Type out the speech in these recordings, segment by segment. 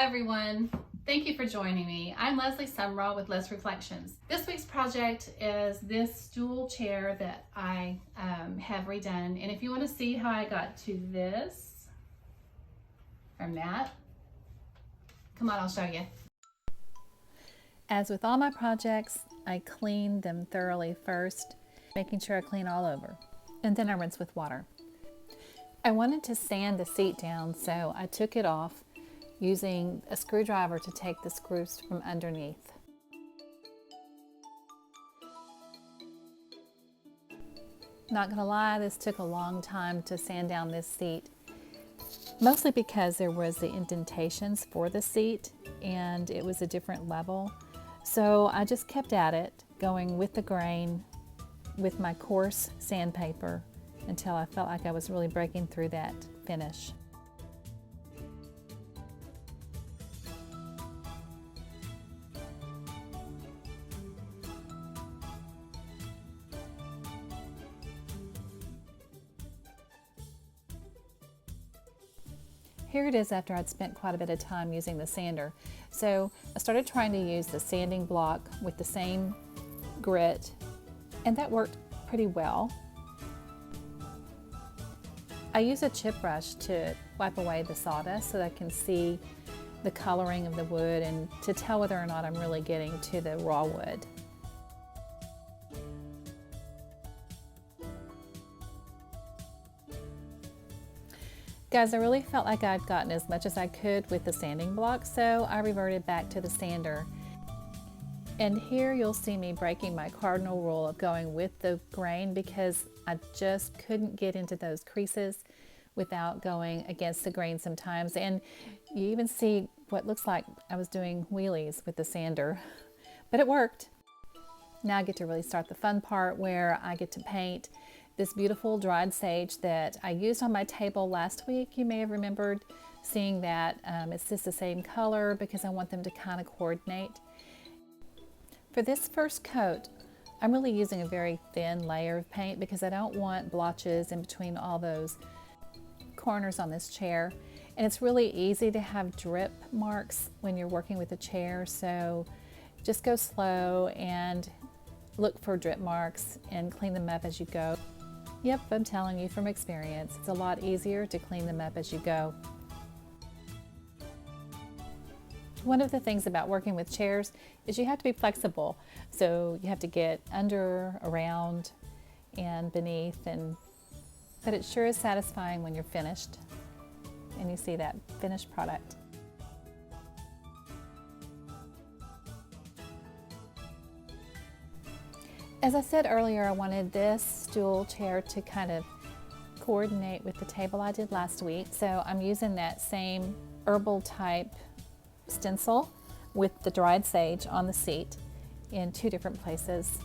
everyone. Thank you for joining me. I'm Leslie Sumrall with Les Reflections. This week's project is this stool chair that I have redone. And if you want to see how I got to this from that, come on, I'll show you. As with all my projects, I clean them thoroughly first, making sure I clean all over. And then I rinse with water. I wanted to sand the seat down, so I took it off using a screwdriver to take the screws from underneath. Not gonna lie, this took a long time to sand down this seat, mostly because there was the indentations for the seat and it was a different level. So I just kept at it, going with the grain with my coarse sandpaper until I felt like I was really breaking through that finish. Here it is after I'd spent quite a bit of time using the sander. So I started trying to use the sanding block with the same grit, and that worked pretty well. I use a chip brush to wipe away the sawdust so that I can see the coloring of the wood and to tell whether or not I'm really getting to the raw wood. Guys, I really felt like I'd gotten as much as I could with the sanding block, so I reverted back to the sander. And here you'll see me breaking my cardinal rule of going with the grain because I just couldn't get into those creases without going against the grain sometimes. And you even see what looks like I was doing wheelies with the sander, but it worked. Now I get to really start the fun part where I get to paint this beautiful dried sage that I used on my table last week. You may have remembered seeing that. It's just the same color because I want them to kind of coordinate. For this first coat, I'm really using a very thin layer of paint because I don't want blotches in between all those corners on this chair. And it's really easy to have drip marks when you're working with a chair, so just go slow and look for drip marks and clean them up as you go. Yep, I'm telling you from experience, it's a lot easier to clean them up as you go. One of the things about working with chairs is you have to be flexible. So you have to get under, around, and beneath, but it sure is satisfying when you're finished and you see that finished product. As I said earlier, I wanted this stool chair to kind of coordinate with the table I did last week. So I'm using that same herbal type stencil with the dried sage on the seat in two different places.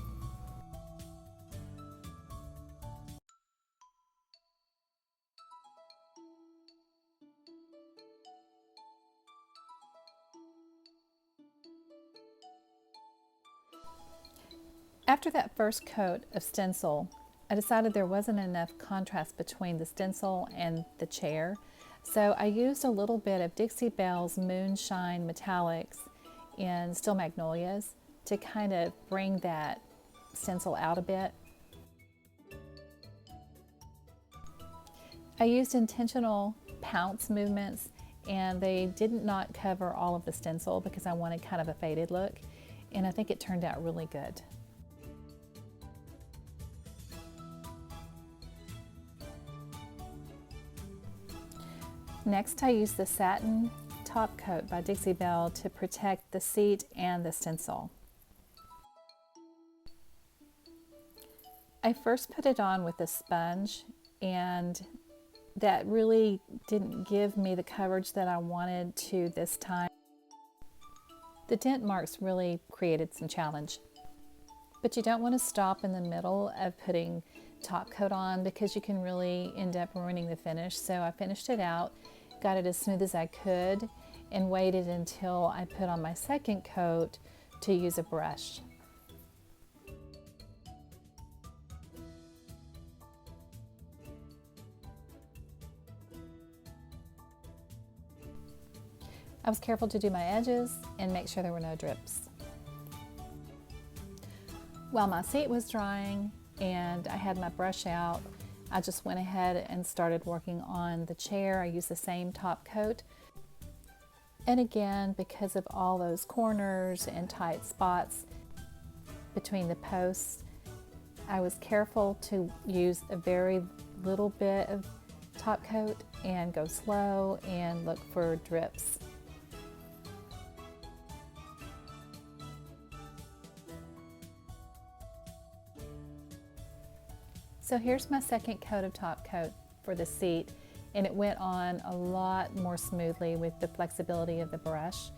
After that first coat of stencil, I decided there wasn't enough contrast between the stencil and the chair. So I used a little bit of Dixie Belle's Moonshine Metallics in Still Magnolias to kind of bring that stencil out a bit. I used intentional pounce movements and they did not cover all of the stencil because I wanted kind of a faded look, and I think it turned out really good. Next, I used the satin top coat by Dixie Belle to protect the seat and the stencil. I first put it on with a sponge, and that really didn't give me the coverage that I wanted to this time. The dent marks really created some challenge. But you don't want to stop in the middle of putting top coat on because you can really end up ruining the finish. So I finished it out, got it as smooth as I could, and waited until I put on my second coat to use a brush. I was careful to do my edges and make sure there were no drips. While my seat was drying and I had my brush out, I just went ahead and started working on the chair. I used the same top coat. And again, because of all those corners and tight spots between the posts, I was careful to use a very little bit of top coat and go slow and look for drips. So here's my second coat of top coat for the seat, and it went on a lot more smoothly with the flexibility of the brush.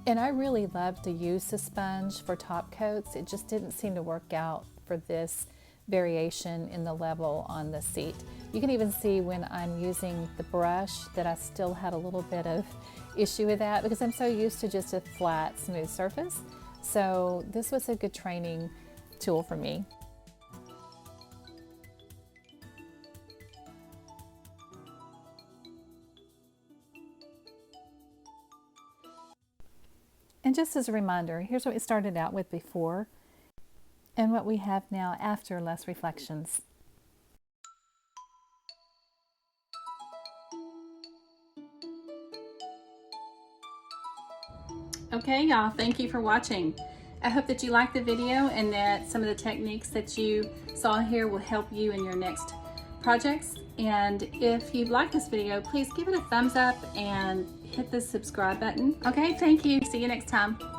And I really love to use the sponge for top coats. It just didn't seem to work out for this variation in the level on the seat. You can even see when I'm using the brush that I still had a little bit of issue with that because I'm so used to just a flat, smooth surface. So this was a good training tool for me. And just as a reminder, here's what we started out with before and what we have now after less reflections. Okay, y'all, thank you for watching. I hope that you liked the video and that some of the techniques that you saw here will help you in your next projects. And if you like this video, please give it a thumbs up and hit the subscribe button. Okay, thank you. See you next time.